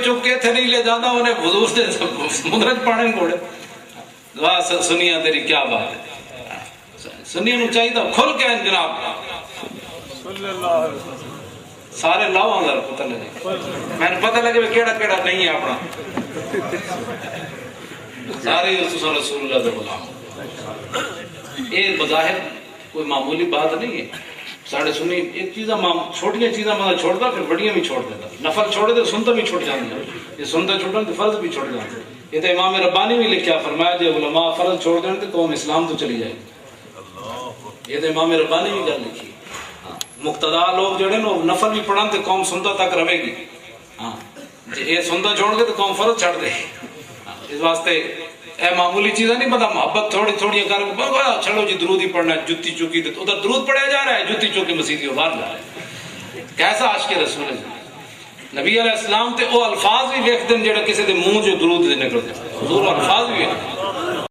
چک کے تھے نہیں لے جانا انہیں حضور سے سمندر پانے گھوڑے. واہ سنیا تیری کیا بات ہے. سنیا نو چاہیے تھا کھل کے جناب سارے لاؤ اندر پتہ لگے میں نے پتہ لگے کیڑا کیڑا نہیں ہے اپنا سارے رسول اللہ دے غلام. یہ بظاہر کوئی معمولی بات نہیں ہے. ساڑھے سنی ایک چیزاں چھوٹیاں چیزاں مطلب چھوڑتا پھر بڑیاں بھی چھوڑ دیتا. نفل چھوڑے تو سنتا بھی چھوٹ جاتا. یہ سنتا چھوٹا تو فرض بھی چھوٹ جاتا. یہ تو امام ربانی بھی لکھا فرمایا جو علماء فرض چھوڑ دیں تو قوم اسلام تو چلی جائے. یہ تو امام ربانی بھی گل لکھی. مقتدا لوگ جڑے نا نفل بھی پڑھن تو قوم سنتا تک رہے گی. ہاں یہ سنتا چھوڑ دے تو قوم فرض چھڑ دے. اس واسطے اے معمولی چیزیں نہیں پتا. محبت تھوڑی تھوڑی کر چلو جی درود ہی پڑھنا ہے. جتی چکی تو ادھر درود پڑھیا جا رہا ہے جتی چکی مسیح باہر جا رہا ہے. کیسا عاشق رسول ہے نبی علیہ السلام تے او الفاظ بھی ویکھ دین جڑے کسی دے منہ جو درود دے نکلتے. حضور الفاظ بھی